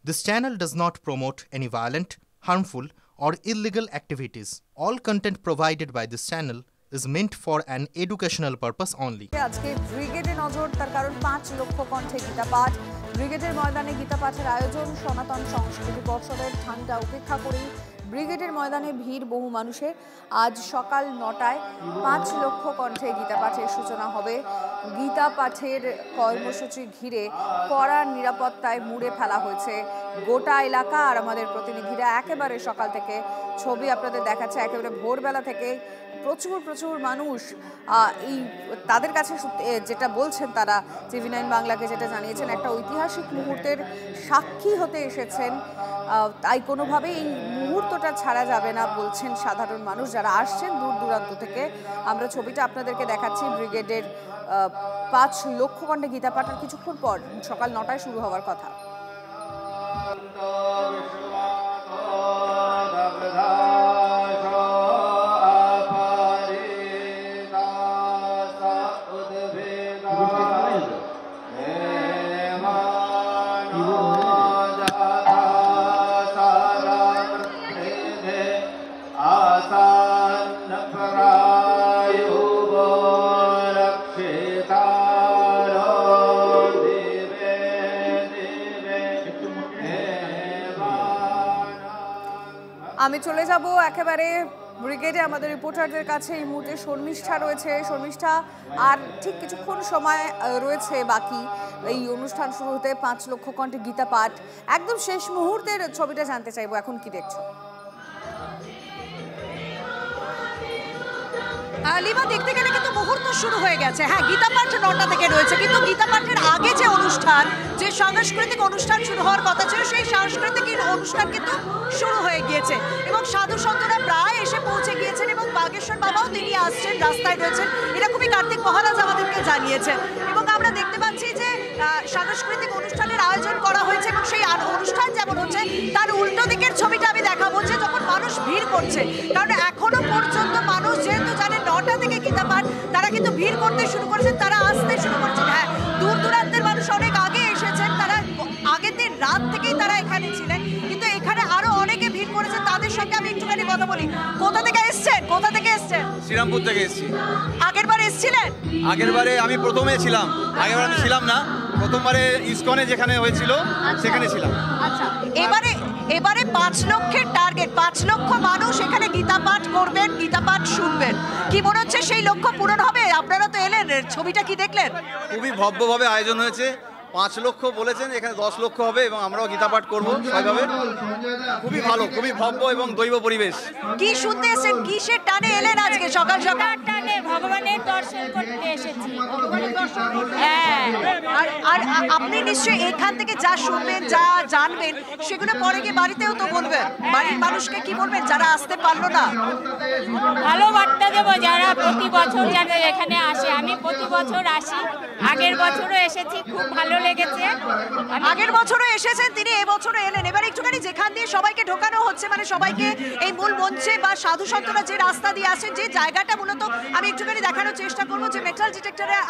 This channel does not promote any violent, harmful, or illegal activities. All content provided by this channel is meant for an educational purpose only. আজকে ব্রিগেডে নজর, তার কারণ 5 লক্ষ কণ্ঠে গীতা পাঠ। ব্রিগেডের ময়দানে গীতা পাঠের আয়োজন। সনাতন সংস্কৃতি পর্ষদের ঠান্ডা উপেক্ষা করেই ব্রিগেডের ময়দানে ভিড় বহু মানুষের। আজ সকাল 9টায় 5 লক্ষ কণ্ঠে গীতা পাঠের সূচনা হবে। গীতা পাঠের কর্মসূচি ঘিরে কড়া নিরাপত্তায় মুড়ে ফেলা হয়েছে গোটা এলাকা। আর আমাদের প্রতিনিধিরা একেবারে সকাল থেকে ছবি আপনাদের দেখাচ্ছে, একেবারে ভোরবেলা থেকে প্রচুর মানুষ এই তাদের কাছে যেটা বলছেন তারা TV9 বাংলাকে যেটা জানিয়েছেন, একটা ঐতিহাসিক মুহূর্তের সাক্ষী হতে এসেছেন। তাই কোনোভাবেই এই মুহূর্তটা ছাড়া যাবে না বলছেন সাধারণ মানুষ যারা আসছেন দূর দূরান্ত থেকে। আমরা ছবিটা আপনাদেরকে দেখাচ্ছি। ব্রিগেডের 5 লক্ষ কণ্ঠে গীতা পাঠের কিছুক্ষণ পর সকাল 9টায় শুরু হওয়ার কথা। আমি চলে যাব একেবারে ব্রিগেডে আমাদের রিপোর্টারদের কাছে। এই মুহূর্তে শর্মিষ্ঠা রয়েছে। শর্মিষ্ঠা, আর ঠিক কিছুক্ষণ সময় রয়েছে বাকি এই অনুষ্ঠান শুরু হতে। 5 লক্ষ কণ্ঠে গীতা পাঠ, একদম শেষ মুহূর্তের ছবিটা জানতে চাইবো, এখন কি দেখছো? লিমা, দেখতে গেলে কিন্তু মুহূর্ত শুরু হয়ে গেছে। হ্যাঁ, গীতা পাঠ 9টা থেকে রয়েছে, কিন্তু গীতা পাঠের আগে যে অনুষ্ঠান, যে সাংস্কৃতিক অনুষ্ঠান শুরু হওয়ার কথা ছিল, সেই সাংস্কৃতিক অনুষ্ঠান কিন্তু শুরু হয়ে গিয়েছে এবং সাধু সন্তরা প্রায় এসে পৌঁছে গিয়েছেন এবং বাগেশ্বর বাবাও তিনি আসছেন, রাস্তায় রয়েছেন, এরকমই কার্তিক মহারাজ আমাদেরকে জানিয়েছেন। এবং আমরা দেখতে পাচ্ছি যে সাংস্কৃতিক অনুষ্ঠানের আয়োজন করা হয়েছে এবং সেই অনুষ্ঠান যেমন হচ্ছে তার উল্টো দিকের ছবিটা আমি দেখাবো, যে যখন মানুষ ভিড় করছে। কারণ এখনো পর্যন্ত মানুষ যেহেতু জানে 9টা থেকে গীতা পাঠ, তারা কিন্তু ভিড় করতে শুরু করেছেন, তারা আসতে শুরু করেছেন। হ্যাঁ, দূর দূরান্তের মানুষ অনেক আগে এসেছেন, তারা আগের দিন রাত থেকেই তারা এখানে ছিলেন, কিন্তু এখানে আরো অনেকে ভিড় করেছে। তাদের সঙ্গে আমি একটুখানি কথা বলি। কোথা থেকে এসছেন? শ্রীরামপুর থেকে এসেছি। আগের বার এসেছিলেন? আগের বারে আমি প্রথমে ছিলাম, আগের বার আমি ছিলাম না, প্রথমবারে ইসকনে যেখানে হয়েছিল সেখানে ছিলাম। আচ্ছা, এবারে 5 লক্ষের টার্গেট, 5 লক্ষ মানুষ এখানে গীতা পাঠ করবেন, গীতা পাঠ শুনবেন। কি মনে হচ্ছে সেই লক্ষ্য পূরণ হবে? আপনারা তো এলেন, ছবিটা কি দেখলেন? খুবই ভব্যভাবে আয়োজন হয়েছে। 5 লক্ষ বলেছেন, এখানে 10 লক্ষ হবে এবং আমরাও গীতা পাঠ করবো সবাইভাবে। খুবই ভালো, খুবই ভব্য এবং দৈব পরিবেশ। কি শুনতে এসেছেন? কিসের টানে এলেন আজকে সকাল সকাল? টানে ভগবানের দর্শন করতে এসেছি। হ্যাঁ, আর আপনি নিশ্চয়ই এখান থেকে যা শুনবেন, যা জানবেন, সেগুলো পরে গিয়ে বাড়িতেও তো বলবেন। বাড়ির মানুষকে কি বলবেন যারা আসতে পারলো না? ভালো বার্তা দেবো যারা প্রতি বছর যেন এখানে আসে। আমি প্রতি বছর আসি, আগের বছরও এসেছি, খুব ভালো লেগেছে। আগের বছরও এসেছেন তিনি, এবছরও এলেন। এবার একটুখানি যেখান দিয়ে সবাইকে ঢোকানো হচ্ছে, মানে সবাইকে এই মূল মঞ্চে বা সাধু সন্তরা যে রাস্তা দিয়ে আসেন, যে জায়গাটা মূলত আমি একটুখানি দেখানোর চেষ্টা করবো, যে মেটাল ডিটেক্টরের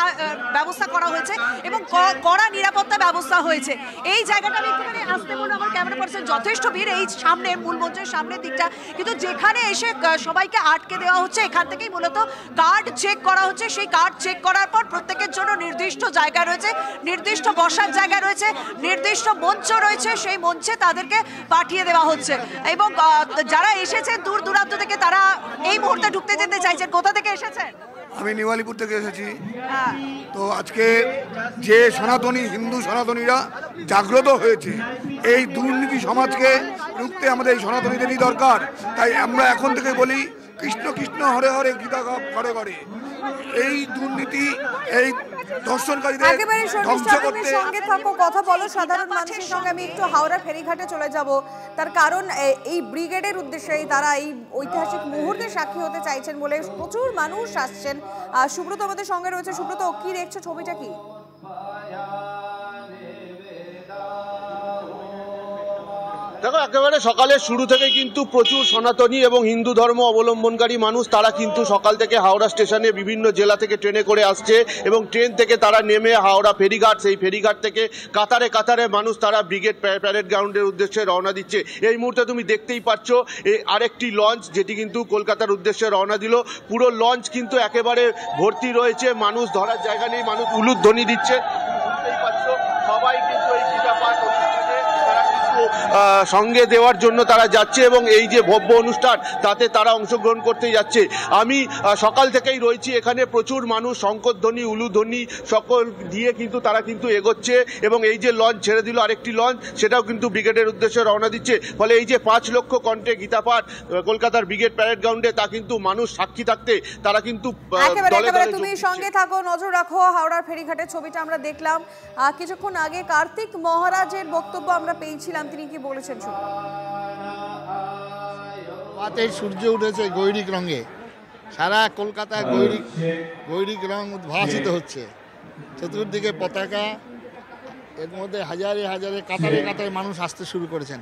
ব্যবস্থা করা হয়েছে এবং কড়া নিরাপত্তা ব্যবস্থা হয়েছে। এই জায়গাটা আমি একটুখানি আসতে বলবো, আমার ক্যামেরা পার্সন, যথেষ্ট ভিড় এই সামনে মূল মঞ্চের সামনের দিকটা, কিন্তু যেখানে এসে সবাইকে আটকে দেওয়া হচ্ছে, এখান থেকেই মূলত কার্ড চেক করা হচ্ছে। সেই কার্ড চেক করার পর প্রত্যেকের জন্য নির্দিষ্ট জায়গা রয়েছে, নির্দিষ্ট বসার জায়গা রয়েছে, নির্দিষ্ট মঞ্চ রয়েছে, সেই মঞ্চে তাদেরকে পাঠিয়ে দেওয়া হচ্ছে। এবং যারা এসেছেন দূর দূরান্ত থেকে, তারা এই মুহূর্তে ঢুকতে যেতে চাইছেন। কোথা থেকে এসেছেন? আমি নিওয়ালিপুর থেকে এসেছি। তো আজকে যে সনাতনী হিন্দু সনাতনীরা জাগ্রত হয়েছে, এই দুর্নীতি সমাজকে রুখতে আমাদের এই সনাতনীদেরই দরকার। তাই আমরা এখন থেকে বলি, কৃষ্ণ কৃষ্ণ হরে হরে, গীতা ঘরে ঘরে। এই দুর্নীতি, এই দর্শনকারীদের ধ্বংস করতে সঙ্গে থাকো, কথা বলো সাধারণ মানুষের সঙ্গে। আমি একটু হাওড়া ফেরিঘাটে চলে যাব, তার কারণ এই ব্রিগেডের উদ্দেশ্যেই তারা এই ঐতিহাসিক মুহূর্তে সাক্ষী হতে চাইছেন বলে প্রচুর মানুষ আসছেন। সুব্রত আমাদের সঙ্গে রয়েছে। সুব্রত, কি দেখছো, ছবিটা কি? দেখো, একেবারে সকালের শুরু থেকে কিন্তু প্রচুর সনাতনী এবং হিন্দু ধর্ম অবলম্বনকারী মানুষ তারা কিন্তু সকাল থেকে হাওড়া স্টেশনে বিভিন্ন জেলা থেকে ট্রেনে করে আসছে এবং ট্রেন থেকে তারা নেমে হাওড়া ফেরিঘাট, সেই ফেরিঘাট থেকে কাতারে কাতারে মানুষ তারা ব্রিগেড প্যারেড গ্রাউন্ডের উদ্দেশ্যে রওনা দিচ্ছে। এই মুহূর্তে তুমি দেখতেই পাচ্ছ আরেকটি লঞ্চ যেটি কিন্তু কলকাতার উদ্দেশ্যে রওনা দিল। পুরো লঞ্চ কিন্তু একেবারে ভর্তি রয়েছে, মানুষ ধরার জায়গা নেই, মানুষ উলুধ্বনি দিচ্ছে। শুনতেই পাচ্ছ সবাই কিন্তু এই গীতা পাঠ সঙ্গে দেওয়ার জন্য তারা যাচ্ছে এবং এই যে ভব্য অনুষ্ঠান তাতে তারা অংশগ্রহণ করতে যাচ্ছে। আমি সকাল থেকেই রয়েছি এখানে, প্রচুর মানুষ শঙ্করধ্বনি, উলুধ্বনি সকল দিয়ে কিন্তু তারা কিন্তু এগোচ্ছে এবং এই যে লঞ্চ ছেড়ে দিল আরেকটি লঞ্চ, সেটাও কিন্তু ব্রিগেডের উদ্দেশ্যে রওনা দিচ্ছে। ফলে এই যে 5 লক্ষ কণ্ঠে গীতা পাঠ কলকাতার ব্রিগেড প্যারেড গ্রাউন্ডে, তা কিন্তু মানুষ সাক্ষী থাকতে তারা কিন্তু তুমি সঙ্গে থাকো, নজর রাখো হাওড়ার ফেরিঘাটের ছবিটা আমরা দেখলাম কিছুক্ষণ আগে। কার্তিক মহারাজের বক্তব্য আমরা পেয়েছিলাম, তিনি কি বলেছেন শুনুন। রাতে সূর্য উঠেছে গৈরিক রঙে, সারা কলকাতায় গৈরিক রং উদ্ভাসিত হচ্ছে, চতুর্দিকে পতাকা, এর মধ্যে হাজারে হাজারে কাতারে কাতারে মানুষ আসতে শুরু করেছেন।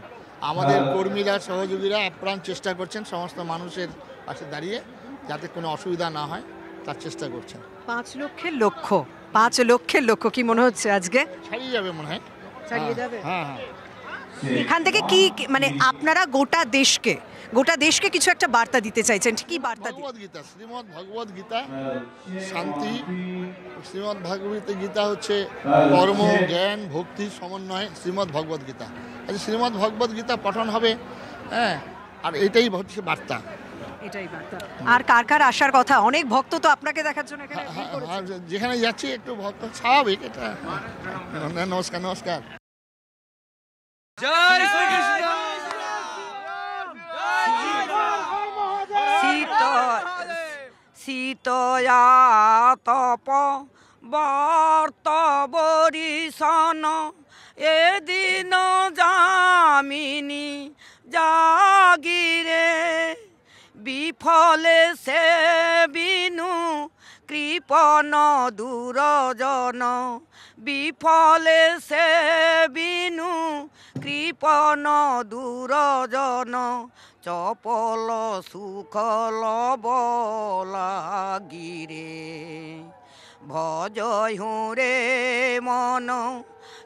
আমাদের কর্মীরা, সহযোগীরা আপ্রাণ চেষ্টা করছেন সমস্ত মানুষের পাশে দাঁড়িয়ে যাতে কোনো অসুবিধা না হয় তার চেষ্টা করছেন। 5 লক্ষের লক্ষ্য, 5 লক্ষের লক্ষ্য কি মনে হচ্ছে আজকে ছাড়িয়ে যাবে মনে হয়, ছাড়িয়ে যাবে। হ্যাঁ হ্যাঁ। এখান থেকে কি মানে আপনারা গোটা দেশকে কিছু একটা বার্তা দিতে চাইছেন, কি বার্তা? ভগবদ্গীতা, শ্রীমদ্ ভগবদ গীতা, শান্তি। শ্রীমদ্ ভগবত গীতা হচ্ছে কর্ম, জ্ঞান, ভক্তি সমন্বয় শ্রীমদ্ ভগবদ গীতা। শ্রীমদ্ ভগবদ গীতা পঠন হবে, হ্যাঁ, আর এটাই হচ্ছে বার্তা, এটাই বার্তা। আর কার কার আসার কথা? অনেক ভক্ত তো আপনাকে দেখার জন্য এখানে যেখানে যাচ্ছি একটু ভক্ত স্বাভাবিক, এটা। নমস্কার নমস্কার। জয় শ্রীকৃষ্ণ। শীতয়া তপ বর্ত বরিশন, এদিন যামিনী জাগিরে, বিফলে সে বিনু কৃপণ দুরজন, বিফলে সে বিনু কৃপণ দুরজন, চপল সুখল বলাগিরে, ভজয় হুরে মন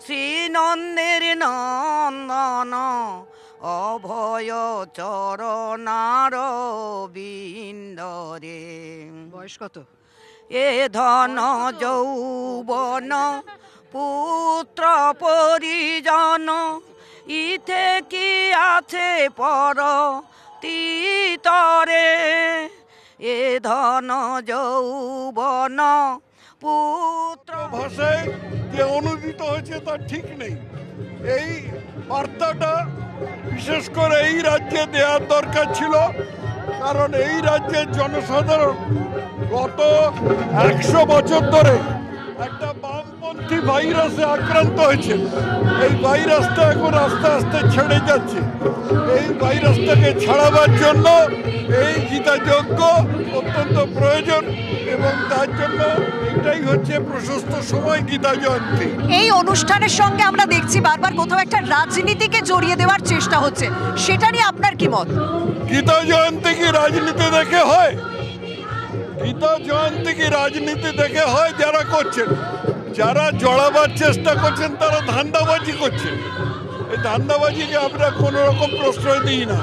শ্রীনন্দের নন্দন, অভয় চরণার বিন্দরে। বয়স কত? এ ধন যৌবন পুত্র পরিজন, ইথে কি আছে পর তিতরে, এ ধন যৌবন পুত্র। ভাষায় যে অনুদিত হয়েছে তার ঠিক নেই। এই বার্তাটা বিশেষ করে এই রাজ্যে দেওয়ার দরকার ছিল, কারণ এই রাজ্যের জনসাধারণ গত 100 বছর ধরে একটা বামপন্থী ভাইরাসে আক্রান্ত হয়েছে। এই ভাইরাসটা এখন আস্তে আস্তে ছেড়ে যাচ্ছে। এই ভাইরাসটাকে ছাড়াবার জন্য এই গীতা যজ্ঞ অত্যন্ত প্রয়োজন এবং তার জন্য এটাই হচ্ছে প্রশস্ত সময় গীতা জয়ন্তী। এই অনুষ্ঠানের সঙ্গে আমরা দেখছি বারবার কোথাও একটা রাজনীতিকে জড়িয়ে দেওয়ার চেষ্টা হচ্ছে, সেটা নিয়ে আপনার কি মত? গীতা জয়ন্তী কি রাজনীতি দেখে হয়? গীতা জয়ন্তী কি রাজনীতি দেখে হয়? যারা করছেন, যারা জড়াবার চেষ্টা করছেন তারা ধান্দাবাজি করছেন। এই ধান্দাবাজিকে আমরা কোনো রকম প্রশ্রয় দিই না।